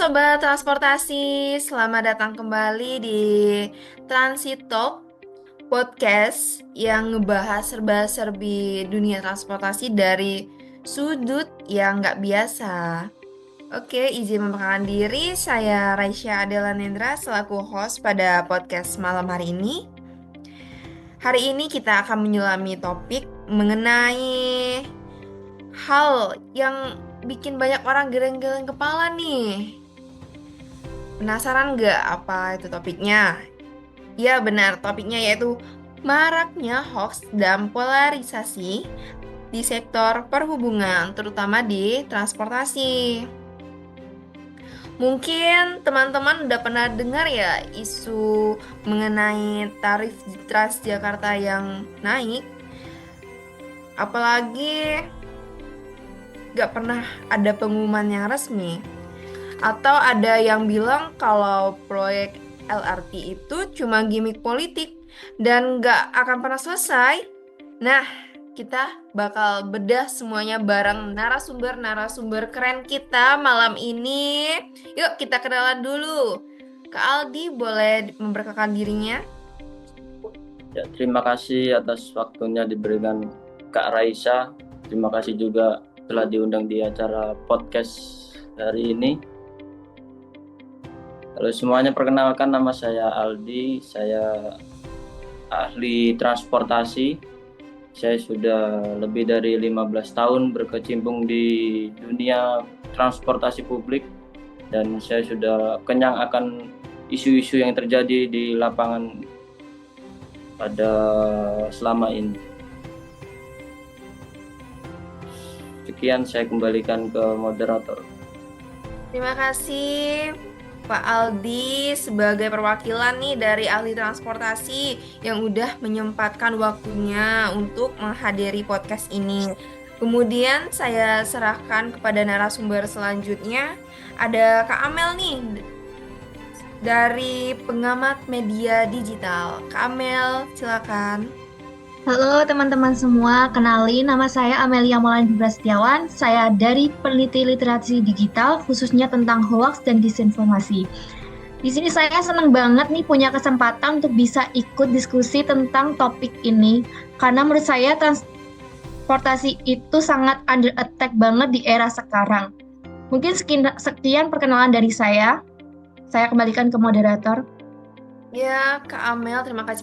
Sobat Transportasi, selamat datang kembali di Transit Talk Podcast yang ngebahas serba-serbi dunia transportasi dari sudut yang nggak biasa. Oke, izin memperkenalkan diri, saya Raisya Adela Nendra selaku host pada podcast malam hari ini. Hari ini kita akan menyelami topik mengenai hal yang bikin banyak orang geleng-geleng kepala nih. Penasaran nggak apa itu topiknya? Ya benar, topiknya yaitu maraknya hoax dan polarisasi di sektor perhubungan, terutama di transportasi. Mungkin teman-teman udah pernah dengar ya isu mengenai tarif di Transjakarta yang naik. Apalagi nggak pernah ada pengumuman yang resmi. Atau ada yang bilang kalau proyek LRT itu cuma gimmick politik dan nggak akan pernah selesai. Nah, kita bakal bedah semuanya bareng narasumber-narasumber keren kita malam ini. Yuk kita kenalan dulu. Kak Aldi boleh memperkenalkan dirinya? Ya, terima kasih atas waktunya diberikan Kak Raisa. Terima kasih juga telah diundang di acara podcast hari ini. Halo semuanya, perkenalkan nama saya Aldi, saya ahli transportasi. Saya sudah lebih dari 15 tahun berkecimpung di dunia transportasi publik dan saya sudah kenyang akan isu-isu yang terjadi di lapangan pada selama ini. Sekian, saya kembalikan ke moderator. Terima kasih Pak Aldi sebagai perwakilan nih dari ahli transportasi yang udah menyempatkan waktunya untuk menghadiri podcast ini. Kemudian saya serahkan kepada narasumber selanjutnya. Ada Kak Amel nih dari pengamat media digital. Kak Amel, silakan. Halo teman-teman semua, kenalin nama saya Amelia Maulani Prasetyawan. Saya dari peneliti literasi digital, khususnya tentang hoaks dan disinformasi. Di sini saya senang banget nih punya kesempatan untuk bisa ikut diskusi tentang topik ini, karena menurut saya transportasi itu sangat under attack banget di era sekarang. Mungkin sekian perkenalan dari saya. Saya kembalikan ke moderator. Ya, Kak Amel, terima kasih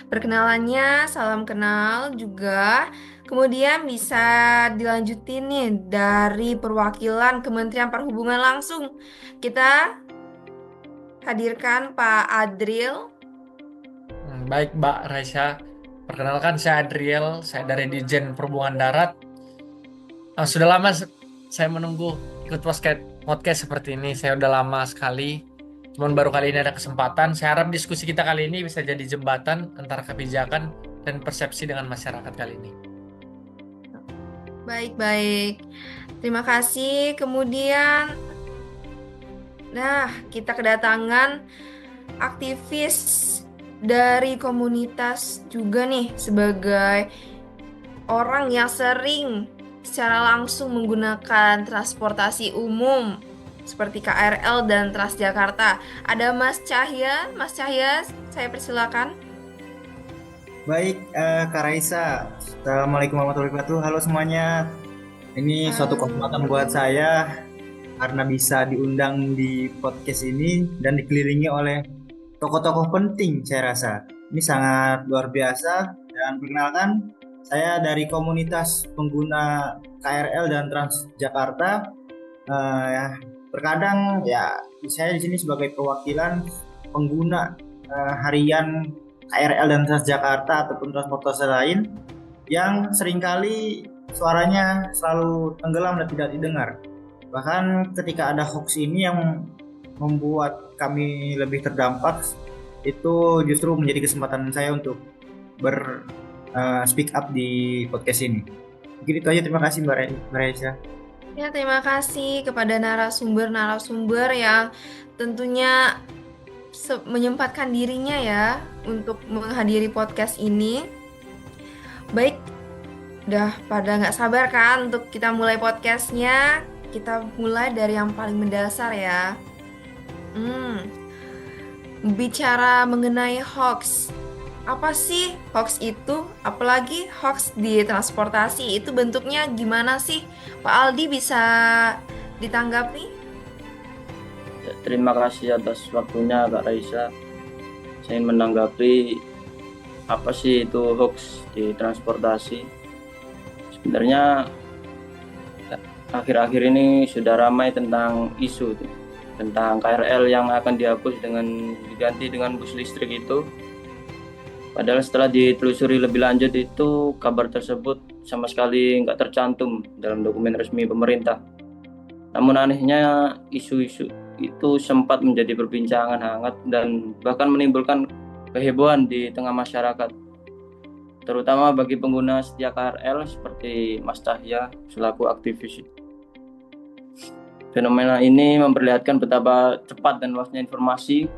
perkenalannya. Salam kenal juga. Kemudian bisa dilanjutin nih dari perwakilan Kementerian Perhubungan langsung. Kita hadirkan Pak Adril. Baik Mbak Raisya, perkenalkan saya Adriel, saya dari Dijen Perhubungan Darat. Sudah lama saya menunggu ikut podcast seperti ini, saya udah lama sekali. Cuman baru kali ini ada kesempatan. Saya harap diskusi kita kali ini bisa jadi jembatan antara kebijakan dan persepsi dengan masyarakat kali ini. Baik-baik. Terima kasih. Kemudian, kita kedatangan aktivis dari komunitas juga nih sebagai orang yang sering secara langsung menggunakan transportasi umum seperti KRL dan Transjakarta. Ada Mas Cahya. Mas Cahya, saya persilakan. Baik, Kak Raisa. Assalamualaikum warahmatullahi wabarakatuh. Halo semuanya. Ini suatu kehormatan buat saya karena bisa diundang di podcast ini dan dikelilingi oleh tokoh-tokoh penting saya rasa. Ini sangat luar biasa. Dan perkenalkan, saya dari komunitas pengguna KRL dan Transjakarta. Terkadang ya saya di sini sebagai perwakilan pengguna harian KRL dan Transjakarta ataupun transportasi lain yang seringkali suaranya selalu tenggelam dan tidak didengar. Bahkan ketika ada hoax ini yang membuat kami lebih terdampak, itu justru menjadi kesempatan saya untuk speak up di podcast ini. Mungkin itu aja, terima kasih Mbak Raisa. Ya, terima kasih kepada narasumber-narasumber yang tentunya menyempatkan dirinya ya untuk menghadiri podcast ini. Baik, udah pada nggak sabar kan untuk kita mulai podcastnya? kita mulai dari yang paling mendasar ya. Bicara mengenai hoax, apa sih hoax itu? Apalagi hoax di transportasi itu bentuknya gimana sih? Pak Aldi bisa ditanggapi? Terima kasih atas waktunya Kak Raisa. Saya menanggapi apa sih itu hoax di transportasi. Sebenarnya akhir-akhir ini sudah ramai tentang isu tentang KRL yang akan dihapus dengan diganti dengan bus listrik itu. Padahal setelah ditelusuri lebih lanjut itu kabar tersebut sama sekali nggak tercantum dalam dokumen resmi pemerintah. Namun anehnya isu-isu itu sempat menjadi perbincangan hangat dan bahkan menimbulkan kehebohan di tengah masyarakat, terutama bagi pengguna setia KRL seperti Mas Cahya selaku aktivis. Fenomena ini memperlihatkan betapa cepat dan luasnya informasi,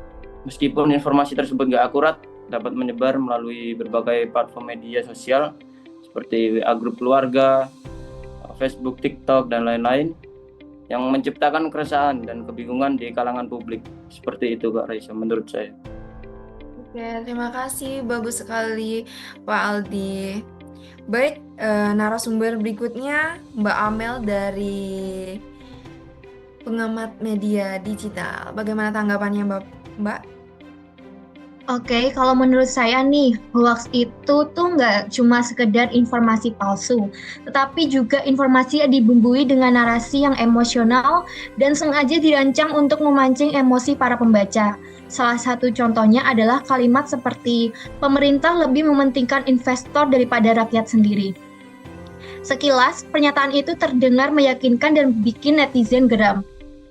meskipun informasi tersebut nggak akurat, dapat menyebar melalui berbagai platform media sosial seperti WA grup keluarga, Facebook, TikTok, dan lain-lain, yang menciptakan keresahan dan kebingungan di kalangan publik. Seperti itu Kak Raisa menurut saya. Oke, terima kasih. Bagus sekali Pak Aldi. Baik, narasumber berikutnya Mbak Amel dari pengamat media digital. Bagaimana tanggapannya Mbak? Oke, kalau menurut saya nih, hoax itu tuh nggak cuma sekedar informasi palsu, tetapi juga informasi yang dibumbui dengan narasi yang emosional dan sengaja dirancang untuk memancing emosi para pembaca. Salah satu contohnya adalah kalimat seperti, pemerintah lebih mementingkan investor daripada rakyat sendiri. Sekilas, pernyataan itu terdengar meyakinkan dan bikin netizen geram.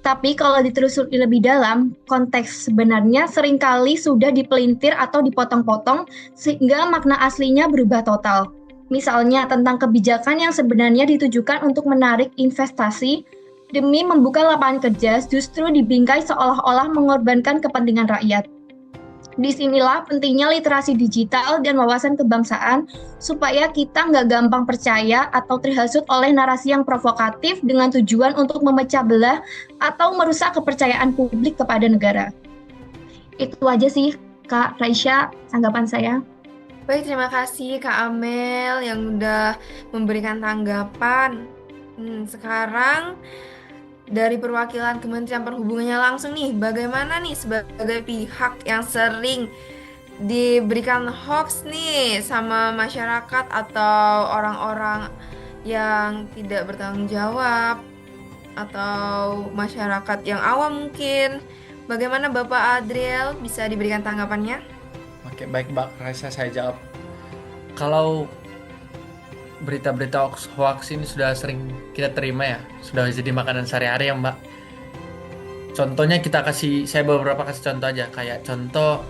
Tapi kalau ditelusuri lebih dalam, konteks sebenarnya seringkali sudah dipelintir atau dipotong-potong sehingga makna aslinya berubah total. Misalnya tentang kebijakan yang sebenarnya ditujukan untuk menarik investasi demi membuka lapangan kerja justru dibingkai seolah-olah mengorbankan kepentingan rakyat. Disinilah pentingnya literasi digital dan wawasan kebangsaan supaya kita nggak gampang percaya atau terhasut oleh narasi yang provokatif dengan tujuan untuk memecah belah atau merusak kepercayaan publik kepada negara. Itu aja sih, Kak Raisya, tanggapan saya. Baik, terima kasih Kak Amel yang udah memberikan tanggapan. Sekarang dari perwakilan Kementerian Perhubungannya langsung nih, bagaimana nih sebagai pihak yang sering diberikan hoax nih sama masyarakat atau orang-orang yang tidak bertanggung jawab atau masyarakat yang awam mungkin. Bagaimana Bapak Adriel, bisa diberikan tanggapannya? Oke, baik Mbak Raisa, saya jawab. Kalau berita-berita hoax ini sudah sering kita terima ya, sudah jadi makanan sehari-hari ya Mbak. Contohnya saya beberapa kasih contoh aja, kayak contoh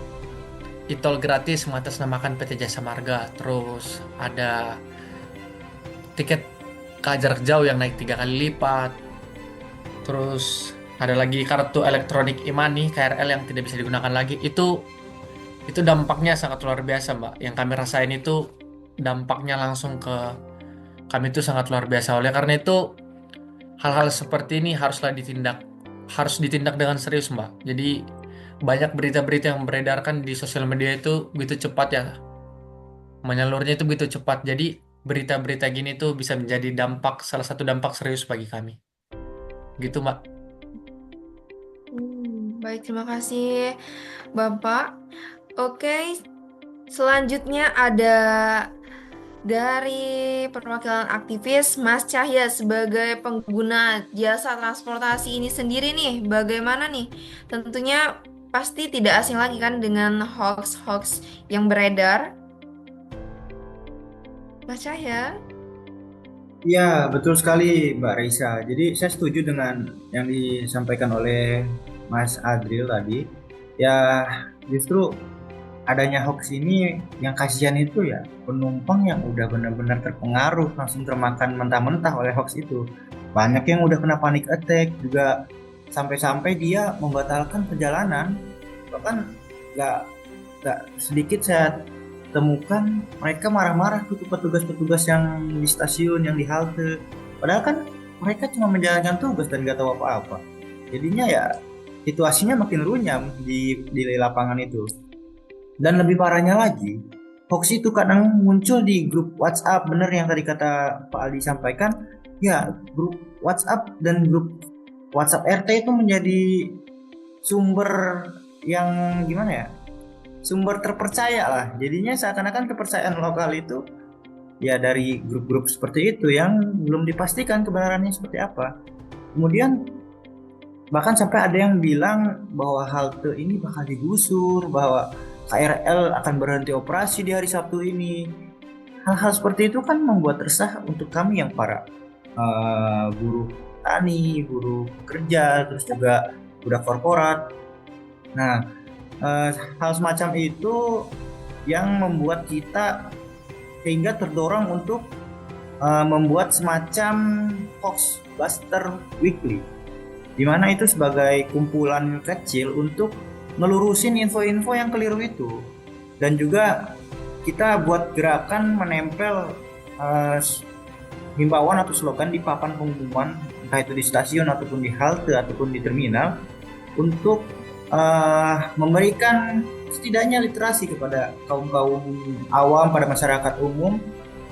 e-tol gratis mengatasnamakan PT Jasa Marga, terus ada tiket jarak jauh yang naik 3 kali lipat, terus ada lagi kartu elektronik e-money KRL yang tidak bisa digunakan lagi. Itu dampaknya sangat luar biasa Mbak. Yang kami rasain itu dampaknya langsung ke kami itu sangat luar biasa. Oleh karena itu hal-hal seperti ini harus ditindak dengan serius Mbak. Jadi banyak berita-berita yang beredarkan di sosial media itu begitu cepat ya, menyalurnya itu begitu cepat. Jadi berita-berita gini tuh bisa menjadi salah satu dampak serius bagi kami. Gitu Mbak. Baik, terima kasih Bapak. Oke, selanjutnya ada dari perwakilan aktivis Mas Cahya sebagai pengguna jasa transportasi ini sendiri nih, bagaimana nih? Tentunya pasti tidak asing lagi kan dengan hoax-hoax yang beredar. Mas Cahya? Ya, betul sekali Mbak Raisa. Jadi saya setuju dengan yang disampaikan oleh Mas Adril tadi. Ya, justru adanya hoax ini yang kasihan itu ya penumpang yang udah benar-benar terpengaruh, langsung termakan mentah-mentah oleh hoax itu. Banyak yang udah kena panic attack juga, sampai-sampai dia membatalkan perjalanan. Bahkan nggak sedikit saya temukan mereka marah-marah tuh ke petugas-petugas yang di stasiun, yang di halte. Padahal kan mereka cuma menjalankan tugas dan nggak tahu apa-apa. Jadinya ya situasinya makin runyam di lapangan itu. Dan lebih parahnya lagi, hoax itu kadang muncul di grup WhatsApp. Bener yang tadi kata Pak Aldi sampaikan, ya grup WhatsApp dan grup WhatsApp RT itu menjadi sumber yang gimana ya? Sumber terpercaya lah. Jadinya seakan-akan kepercayaan lokal itu ya dari grup-grup seperti itu yang belum dipastikan kebenarannya seperti apa. Kemudian bahkan sampai ada yang bilang bahwa halte ini bakal digusur, bahwa KRL akan berhenti operasi di hari Sabtu ini. Hal-hal seperti itu kan membuat resah untuk kami yang para buruh tani, buruh pekerja, terus juga budak korporat. Nah, hal semacam itu yang membuat kita sehingga terdorong untuk membuat semacam Hoax Buster Weekly, di mana itu sebagai kumpulan kecil untuk ngelurusin info-info yang keliru itu. Dan juga kita buat gerakan menempel himbauan atau slogan di papan pengumuman, entah itu di stasiun ataupun di halte ataupun di terminal, untuk memberikan setidaknya literasi kepada kaum awam, pada masyarakat umum.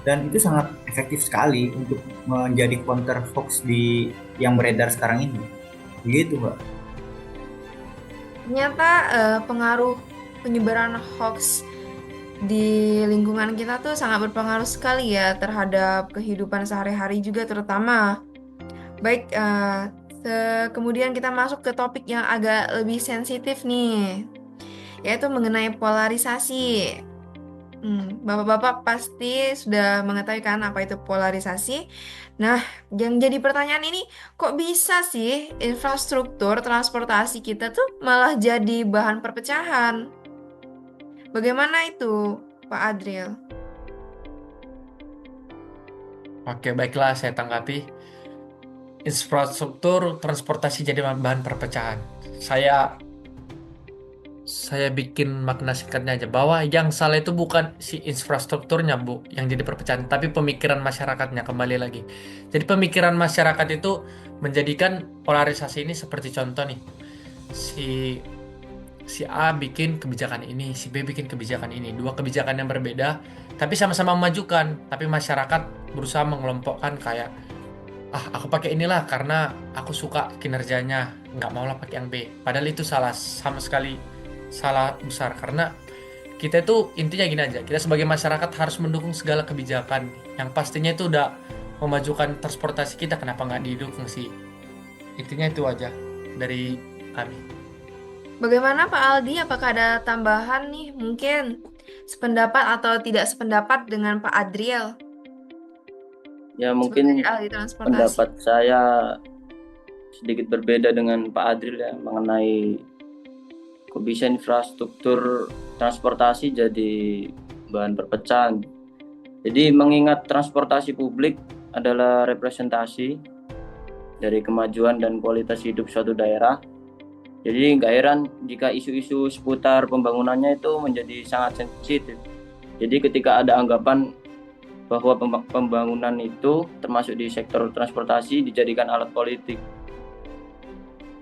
Dan itu sangat efektif sekali untuk menjadi counter hoax yang beredar sekarang ini. Begitu, Mbak. Ternyata pengaruh penyebaran hoax di lingkungan kita tuh sangat berpengaruh sekali ya terhadap kehidupan sehari-hari juga terutama. Baik, kemudian kita masuk ke topik yang agak lebih sensitif nih, yaitu mengenai polarisasi. Bapak-bapak pasti sudah mengetahui kan apa itu polarisasi. Nah, yang jadi pertanyaan ini, kok bisa sih infrastruktur transportasi kita tuh malah jadi bahan perpecahan? Bagaimana itu, Pak Adriel? Oke, baiklah saya tanggapi. Infrastruktur transportasi jadi bahan perpecahan. Saya bikin makna singkatnya aja bahwa yang salah itu bukan si infrastrukturnya Bu yang jadi perpecahan, tapi pemikiran masyarakatnya kembali lagi. Jadi pemikiran masyarakat itu menjadikan polarisasi ini seperti contoh nih. Si A bikin kebijakan ini, si B bikin kebijakan ini, dua kebijakan yang berbeda, tapi sama-sama memajukan. Tapi masyarakat berusaha mengelompokkan kayak, aku pakai inilah karena aku suka kinerjanya, nggak maulah pakai yang B. Padahal itu salah, sama sekali salah besar. Karena kita itu intinya gini aja, kita sebagai masyarakat harus mendukung segala kebijakan yang pastinya itu udah memajukan transportasi kita, kenapa nggak didukung sih? Intinya itu aja dari kami. Bagaimana Pak Aldi? Apakah ada tambahan nih? Mungkin sependapat atau tidak sependapat dengan Pak Adriel Ya sebagai mungkin ahli transportasi? pendapat saya sedikit berbeda dengan Pak Adril ya mengenai kok bisa infrastruktur transportasi jadi bahan perpecahan. Jadi mengingat transportasi publik adalah representasi dari kemajuan dan kualitas hidup suatu daerah. Jadi nggak heran jika isu-isu seputar pembangunannya itu menjadi sangat sensitif. Jadi ketika ada anggapan bahwa pembangunan itu termasuk di sektor transportasi dijadikan alat politik,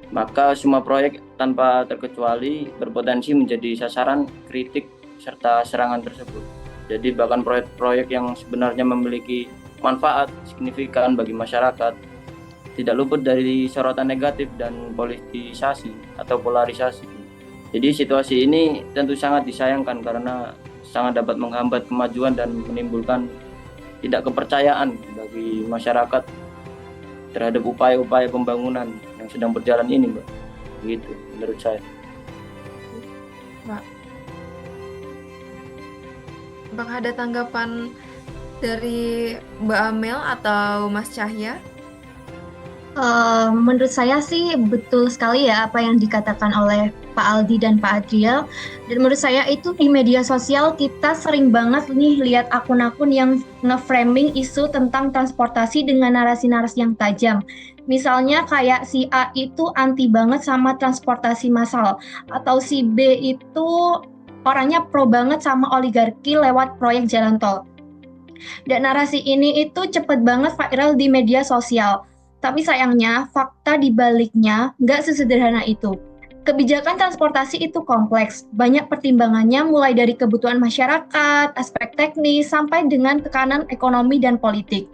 maka semua proyek tanpa terkecuali berpotensi menjadi sasaran kritik serta serangan tersebut. Jadi bahkan proyek-proyek yang sebenarnya memiliki manfaat signifikan bagi masyarakat tidak luput dari sorotan negatif dan politisasi atau polarisasi. Jadi situasi ini tentu sangat disayangkan karena sangat dapat menghambat kemajuan dan menimbulkan tidak kepercayaan bagi masyarakat terhadap upaya-upaya pembangunan yang sedang berjalan ini, Mbak. Begitu menurut saya. Mbak, apakah ada tanggapan dari Mbak Amel atau Mas Cahya? Menurut saya sih betul sekali ya apa yang dikatakan oleh Pak Aldi dan Pak Adriel. Dan menurut saya itu di media sosial kita sering banget nih lihat akun-akun yang nge-framing isu tentang transportasi dengan narasi-narasi yang tajam. Misalnya kayak si A itu anti banget sama transportasi massal, atau si B itu orangnya pro banget sama oligarki lewat proyek jalan tol. Dan narasi ini itu cepet banget viral di media sosial. Tapi sayangnya, fakta di baliknya nggak sesederhana itu. Kebijakan transportasi itu kompleks, banyak pertimbangannya mulai dari kebutuhan masyarakat, aspek teknis, sampai dengan tekanan ekonomi dan politik.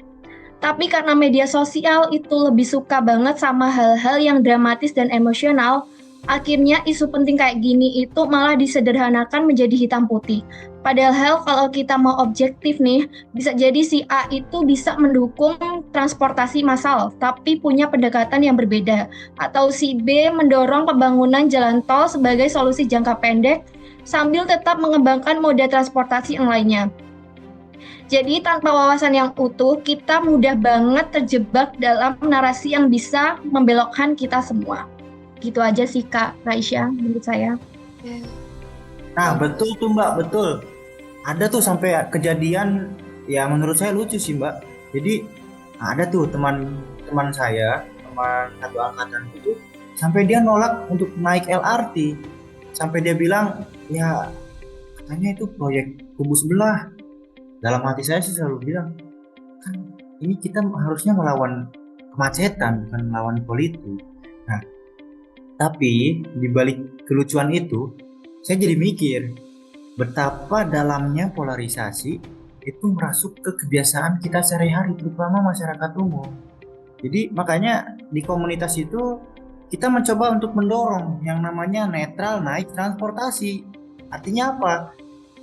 Tapi karena media sosial itu lebih suka banget sama hal-hal yang dramatis dan emosional, akhirnya isu penting kayak gini itu malah disederhanakan menjadi hitam putih. Padahal kalau kita mau objektif nih, bisa jadi si A itu bisa mendukung transportasi massal, tapi punya pendekatan yang berbeda. Atau si B mendorong pembangunan jalan tol sebagai solusi jangka pendek, sambil tetap mengembangkan moda transportasi yang lainnya. Jadi tanpa wawasan yang utuh, kita mudah banget terjebak dalam narasi yang bisa membelokkan kita semua. Gitu aja sih Kak Raisya, menurut saya. Nah, betul tuh Mbak, betul. Ada tuh sampai kejadian ya menurut saya lucu sih Mbak. Jadi ada tuh teman saya, teman satu angkatan itu sampai dia nolak untuk naik LRT. Sampai dia bilang, ya katanya itu proyek kubu sebelah. Dalam hati saya sih selalu bilang, kan ini kita harusnya melawan kemacetan, bukan melawan politik. Nah, tapi di balik kelucuan itu, saya jadi mikir betapa dalamnya polarisasi itu merasuk ke kebiasaan kita sehari-hari, terutama masyarakat umum. Jadi makanya di komunitas itu kita mencoba untuk mendorong yang namanya netral naik transportasi. Artinya apa?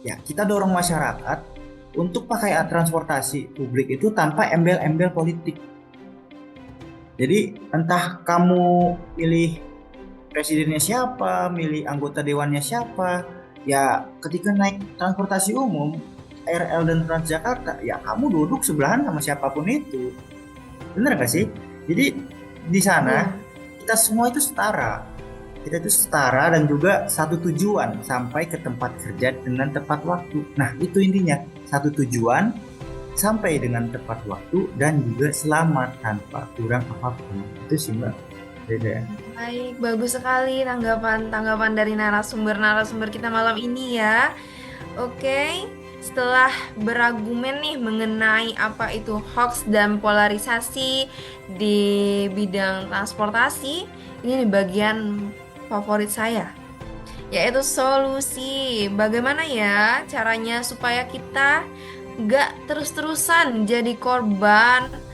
Ya, kita dorong masyarakat untuk pakai transportasi publik itu tanpa embel-embel politik. Jadi entah kamu pilih presidennya siapa, milih anggota dewannya siapa, ya ketika naik transportasi umum, KRL dan Transjakarta, ya kamu duduk sebelahan sama siapapun itu. Bener gak sih? Jadi di sana kita semua itu setara. Kita itu setara dan juga satu tujuan sampai ke tempat kerja dengan tepat waktu. Nah itu intinya, satu tujuan sampai dengan tepat waktu dan juga selamat tanpa kurang apapun. Itu sih Mbak. Beda. Baik, bagus sekali tanggapan dari narasumber kita malam ini ya. Oke, setelah berargumen nih mengenai apa itu hoax dan polarisasi di bidang transportasi, ini nih bagian favorit saya, yaitu solusi. Bagaimana ya caranya supaya kita gak terus-terusan jadi korban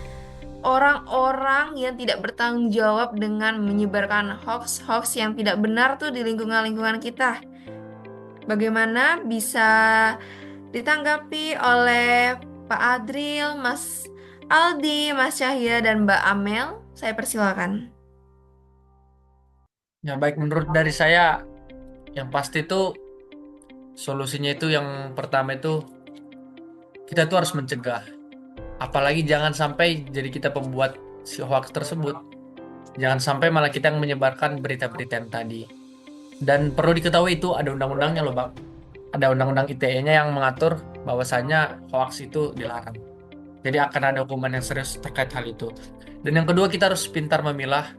orang-orang yang tidak bertanggung jawab dengan menyebarkan hoax-hoax yang tidak benar tuh di lingkungan-lingkungan kita. Bagaimana bisa ditanggapi oleh Pak Adril, Mas Aldi, Mas Cahya, dan Mbak Amel? Saya persilakan. Ya baik, menurut dari saya yang pasti itu solusinya itu yang pertama itu kita tuh harus mencegah. Apalagi jangan sampai jadi kita pembuat si hoax tersebut. Jangan sampai malah kita yang menyebarkan berita-berita yang tadi. Dan perlu diketahui itu ada undang-undangnya loh Bang. Ada undang-undang ITE-nya yang mengatur bahwasannya hoax itu dilarang. Jadi akan ada hukuman yang serius terkait hal itu. Dan yang kedua kita harus pintar memilah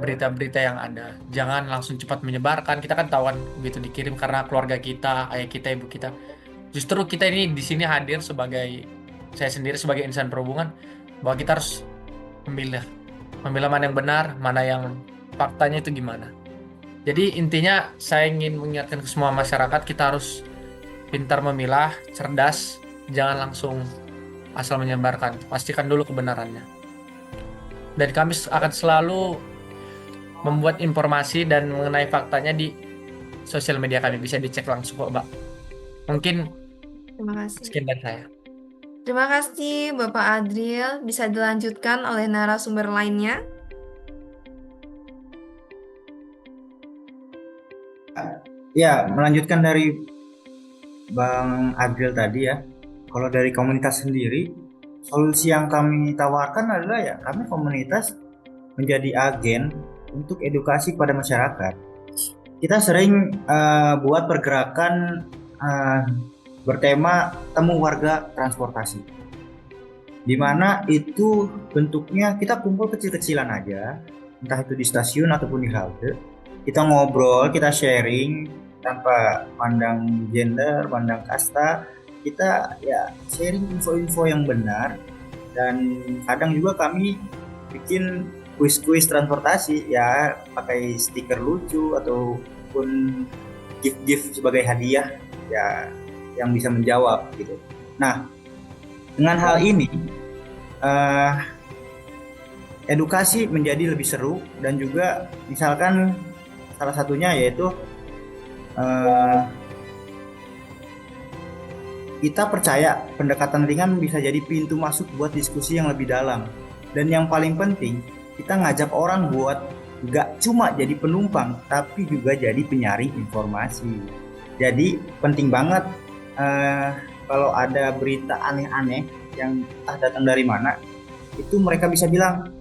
berita-berita yang ada. Jangan langsung cepat menyebarkan. Kita kan tahu kan begitu dikirim karena keluarga kita, ayah kita, ibu kita. Justru kita ini di sini hadir sebagai saya sendiri sebagai insan perhubungan bahwa kita harus memilah mana yang benar, mana yang faktanya itu gimana. Jadi intinya saya ingin mengingatkan ke semua masyarakat kita harus pintar memilah, cerdas, jangan langsung asal menyebarkan. Pastikan dulu kebenarannya. Dan kami akan selalu membuat informasi dan mengenai faktanya di sosial media kami. Bisa dicek langsung kok, Mbak. Mungkin Terima kasih. sekian dari saya. Terima kasih Bapak Adril. Bisa dilanjutkan oleh narasumber lainnya. Ya, melanjutkan dari Bang Adril tadi ya. Kalau dari komunitas sendiri, solusi yang kami tawarkan adalah ya kami komunitas menjadi agen untuk edukasi kepada masyarakat. Kita sering buat pergerakan bertema temu warga transportasi, di mana itu bentuknya kita kumpul kecil-kecilan aja, entah itu di stasiun ataupun di halte. Kita ngobrol, kita sharing tanpa pandang gender, pandang kasta. Kita ya sharing info-info yang benar, dan kadang juga kami bikin kuis-kuis transportasi ya, pakai stiker lucu ataupun gift-gift sebagai hadiah ya, yang bisa menjawab gitu. Nah, dengan hal ini eh, edukasi menjadi lebih seru, dan juga misalkan salah satunya yaitu eh, kita percaya pendekatan ringan bisa jadi pintu masuk buat diskusi yang lebih dalam. Dan yang paling penting, kita ngajak orang buat gak cuma jadi penumpang, tapi juga jadi penyaring informasi. Jadi penting banget kalau ada berita aneh-aneh yang entah datang dari mana, itu mereka bisa bilang,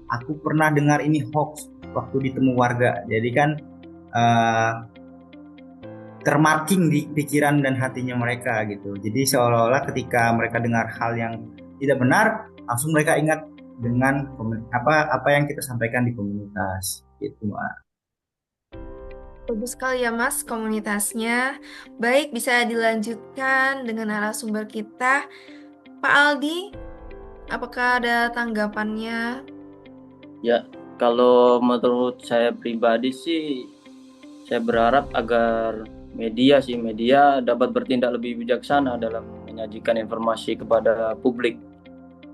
aku pernah dengar ini hoax waktu ditemu warga. Jadi kan eh, termarking di pikiran dan hatinya mereka gitu. Jadi seolah-olah ketika mereka dengar hal yang tidak benar, langsung mereka ingat dengan apa yang kita sampaikan di komunitas gitu, Mbak. Bagus sekali ya Mas komunitasnya. Baik, bisa dilanjutkan dengan narasumber kita. Pak Aldi, apakah ada tanggapannya? Ya, kalau menurut saya pribadi sih, saya berharap agar media dapat bertindak lebih bijaksana dalam menyajikan informasi kepada publik.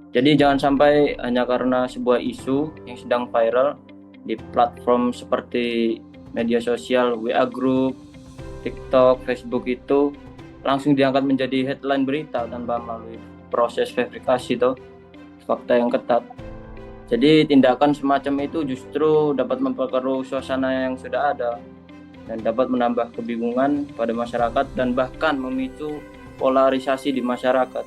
Jadi jangan sampai hanya karena sebuah isu yang sedang viral di platform seperti media sosial, WA Group, TikTok, Facebook itu langsung diangkat menjadi headline berita tanpa melalui proses verifikasi atau fakta yang ketat. Jadi tindakan semacam itu justru dapat memperkeruh suasana yang sudah ada dan dapat menambah kebingungan pada masyarakat dan bahkan memicu polarisasi di masyarakat.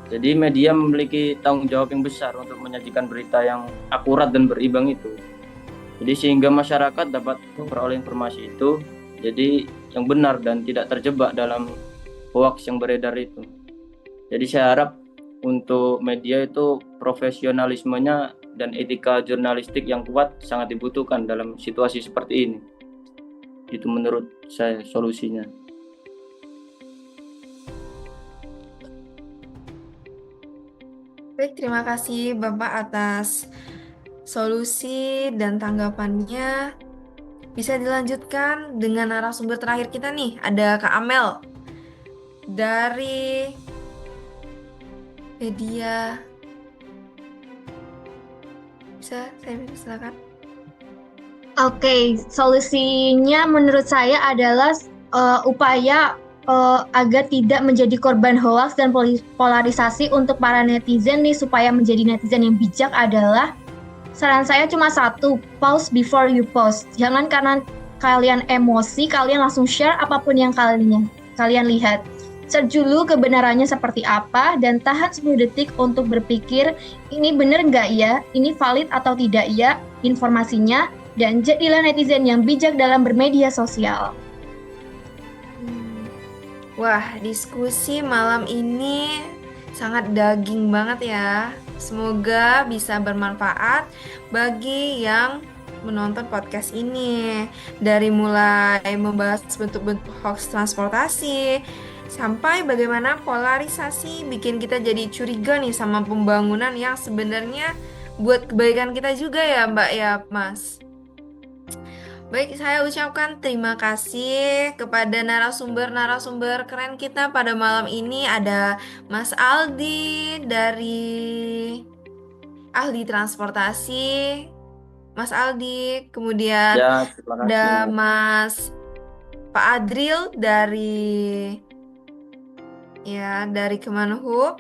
Jadi media memiliki tanggung jawab yang besar untuk menyajikan berita yang akurat dan berimbang itu. Jadi sehingga masyarakat dapat memperoleh informasi itu jadi yang benar dan tidak terjebak dalam hoax yang beredar itu. Jadi saya harap untuk media itu profesionalismenya dan etika jurnalistik yang kuat sangat dibutuhkan dalam situasi seperti ini. Itu menurut saya solusinya. Baik, terima kasih Bapak atas solusi dan tanggapannya. Bisa dilanjutkan dengan narasumber terakhir kita nih, ada Kak Amel dari media. Bisa saya silakan. Oke, solusinya menurut saya adalah upaya agar tidak menjadi korban hoax dan polarisasi untuk para netizen nih, supaya menjadi netizen yang bijak adalah, saran saya cuma satu, pause before you post. Jangan karena kalian emosi, kalian langsung share apapun yang kalian lihat. Search dulu kebenarannya seperti apa, dan tahan 10 detik untuk berpikir, ini benar nggak ya? Ini valid atau tidak ya informasinya? Dan jadilah netizen yang bijak dalam bermedia sosial. Wah, diskusi malam ini sangat daging banget ya. Semoga bisa bermanfaat bagi yang menonton podcast ini. Dari mulai membahas bentuk-bentuk hoax transportasi, sampai bagaimana polarisasi bikin kita jadi curiga nih sama pembangunan yang sebenarnya buat kebaikan kita juga ya Mbak ya Mas. Baik, saya ucapkan terima kasih kepada narasumber-narasumber keren kita pada malam ini. Ada Mas Aldi dari Ahli Transportasi, Mas Aldi. Kemudian Ya, terima ada kasih. Mas Pak Adril dari Kemenhub.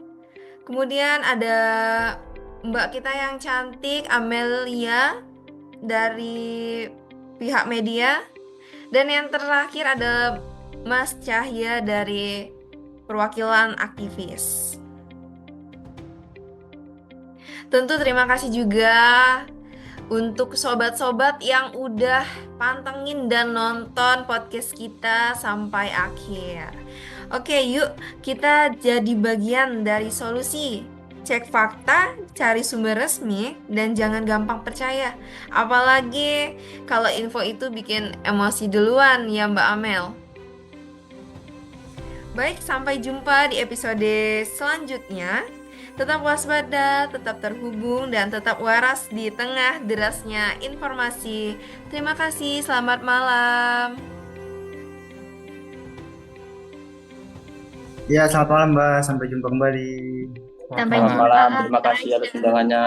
Kemudian ada Mbak kita yang cantik Amelia dari pihak media, dan yang terakhir ada Mas Cahya dari perwakilan aktivis. Tentu terima kasih juga untuk sobat-sobat yang udah pantengin dan nonton podcast kita sampai akhir. Oke, yuk kita jadi bagian dari solusi. Cek fakta, cari sumber resmi, dan jangan gampang percaya. Apalagi kalau info itu bikin emosi duluan ya Mbak Amel. Baik, sampai jumpa di episode selanjutnya. Tetap waspada, tetap terhubung, dan tetap waras di tengah derasnya informasi. Terima kasih, selamat malam. Ya, selamat malam Mbak. Sampai jumpa kembali. Sampai Selamat jumpa. malam, terima kasih atas undangannya.